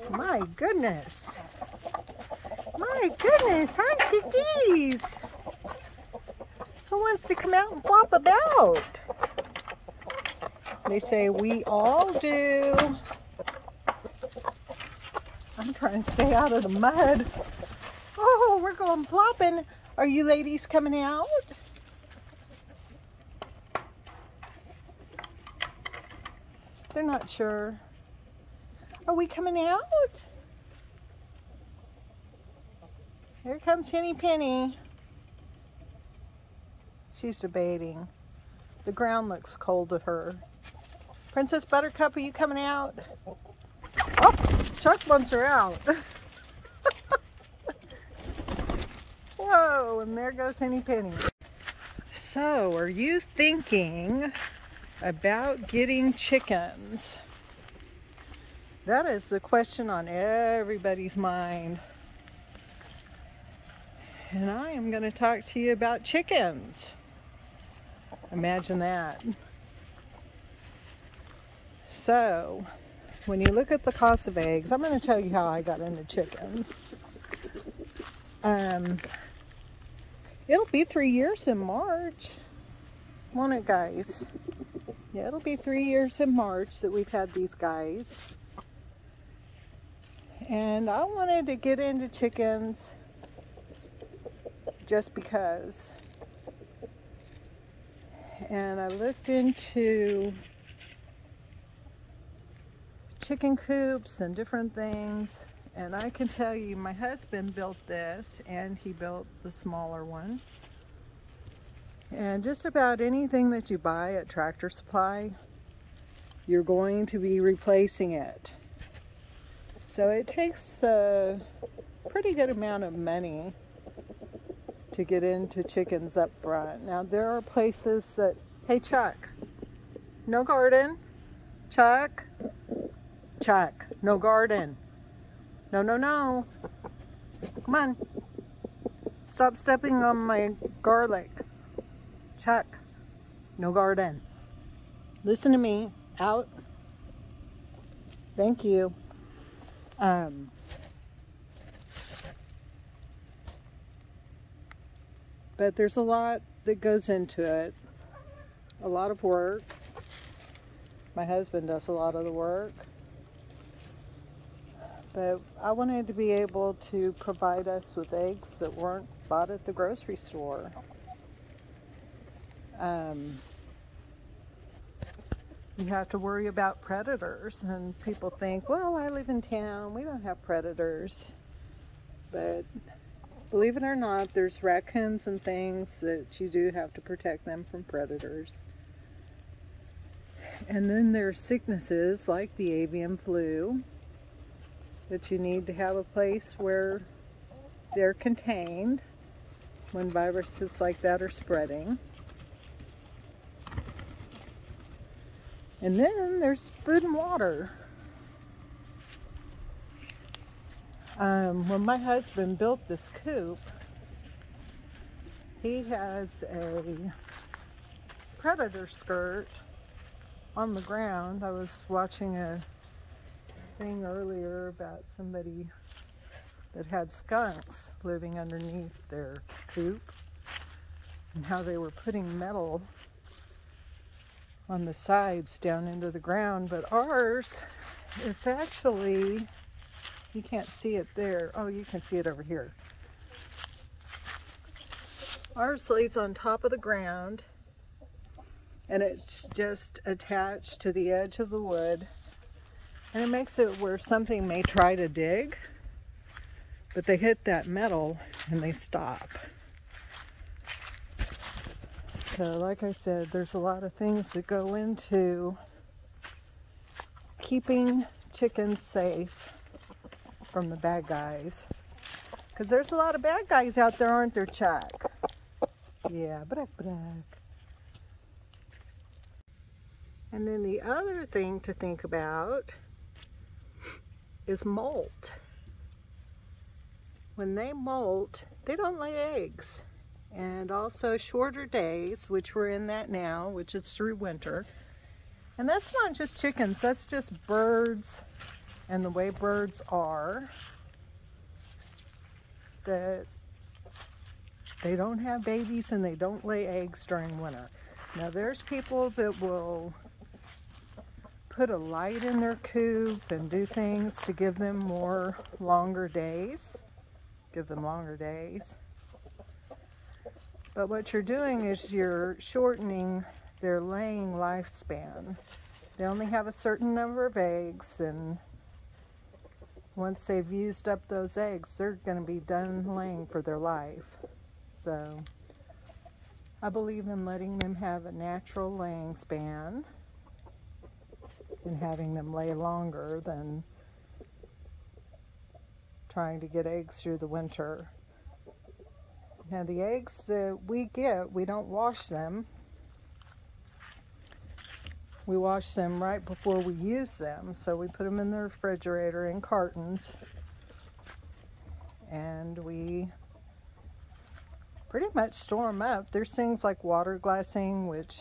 My goodness. My goodness, hi chickies. Who wants to come out and flop about? They say we all do. I'm trying to stay out of the mud. Oh, we're going flopping. Are you ladies coming out? They're not sure. Are we coming out? Here comes Henny Penny. She's debating. The ground looks cold to her. Princess Buttercup, are you coming out? Oh, Chuck wants her out. Whoa, and there goes Henny Penny. So, are you thinking about getting chickens? That is the question on everybody's mind. And I am going to talk to you about chickens. Imagine that. So, when you look at the cost of eggs, I'm going to tell you how I got into chickens. It'll be 3 years in March. Won't it, guys? Yeah, it'll be 3 years in March that we've had these guys. And I wanted to get into chickens just because. And I looked into chicken coops and different things. And I can tell you, my husband built this, and he built the smaller one. And just about anything that you buy at Tractor Supply, you're going to be replacing it. So it takes a pretty good amount of money to get into chickens up front. Now there are places that, hey Chuck, no garden. Chuck, no garden. No, no, no. Come on. Stop stepping on my garlic. Chuck, no garden. Listen to me. Out. Thank you. But there's a lot that goes into it. A lot of work. My husband does a lot of the work. But I wanted to be able to provide us with eggs that weren't bought at the grocery store. You have to worry about predators, and people think, well, I live in town, we don't have predators. But believe it or not, there's raccoons and things that you do have to protect them from predators. And then there's sicknesses like the avian flu that you need to have a place where they're contained when viruses like that are spreading. And then there's food and water. When my husband built this coop, he has a predator skirt on the ground. I was watching a thing earlier about somebody that had skunks living underneath their coop and how they were putting metal on the sides down into the ground. But ours, it's actually, you can't see it there. Oh, you can see it over here. Ours lays on top of the ground, and it's just attached to the edge of the wood. And it makes it where something may try to dig, but they hit that metal and they stop. So like I said, there's a lot of things that go into keeping chickens safe from the bad guys. Because there's a lot of bad guys out there, aren't there, Chuck? Yeah, Baduck. And then the other thing to think about is molt. When they molt, they don't lay eggs. And also shorter days, which we're in that now, which is through winter. And that's not just chickens, that's just birds and the way birds are, that they don't have babies and they don't lay eggs during winter. Now there's people that will put a light in their coop and do things to give them longer days. But what you're doing is you're shortening their laying lifespan. They only have a certain number of eggs, and once they've used up those eggs, they're going to be done laying for their life. So I believe in letting them have a natural laying span and having them lay longer than trying to get eggs through the winter. Now the eggs that we get, we don't wash them. We wash them right before we use them. So we put them in the refrigerator in cartons, and we pretty much store them up. There's things like water glassing, which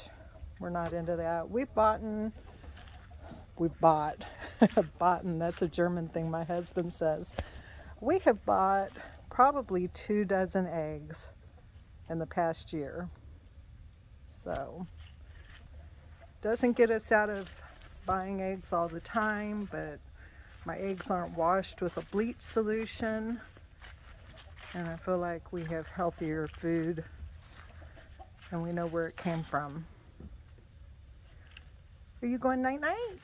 we're not into that. We bought, botten, that's a German thing my husband says. We have bought probably 24 eggs in the past year. So, doesn't get us out of buying eggs all the time, but my eggs aren't washed with a bleach solution, and I feel like we have healthier food and we know where it came from. Are you going night-night?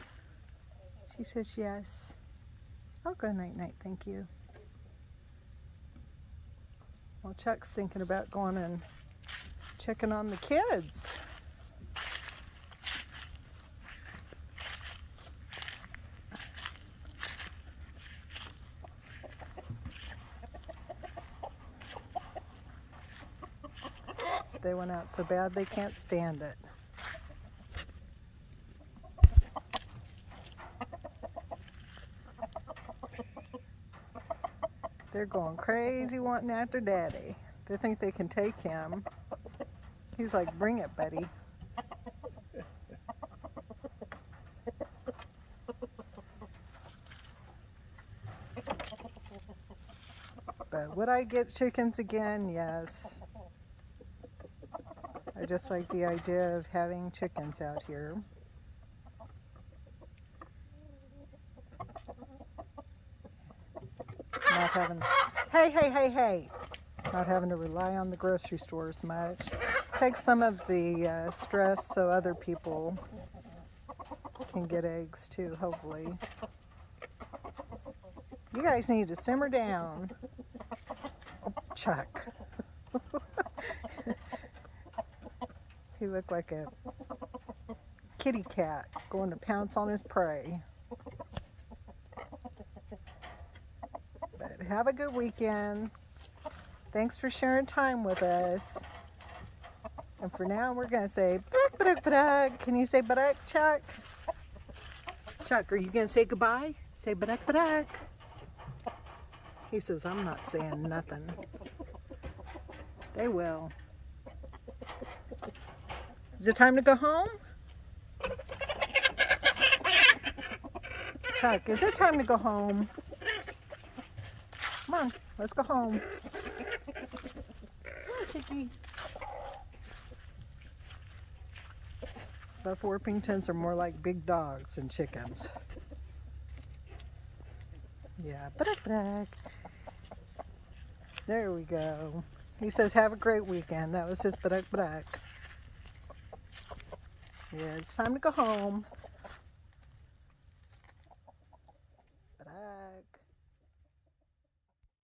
She says yes. I'll go night-night, thank you. Well, Chuck's thinking about going and checking on the kids. They went out so bad they can't stand it. They're going crazy wanting after Daddy. They think they can take him. He's like, bring it, buddy. But would I get chickens again? Yes. I just like the idea of having chickens out here. Not having, hey, not having to rely on the grocery store as much. Take some of the stress so other people can get eggs too, hopefully. You guys need to simmer down. Oh, Chuck. He looked like a kitty cat going to pounce on his prey. But have a good weekend. Thanks for sharing time with us. And for now, we're going to say, Baduck, Baduck, Baduck. Can you say Baduck, Chuck? Chuck, are you going to say goodbye? Say Baduck, Baduck. He says, I'm not saying nothing. They will. Is it time to go home? Chuck, is it time to go home? Come on, let's go home. Come on, Chicky. Buff Orpingtons are more like big dogs than chickens. Yeah, Baduck, Baduck. There we go. He says, have a great weekend. That was just Baduck, Baduck. Yeah, it's time to go home.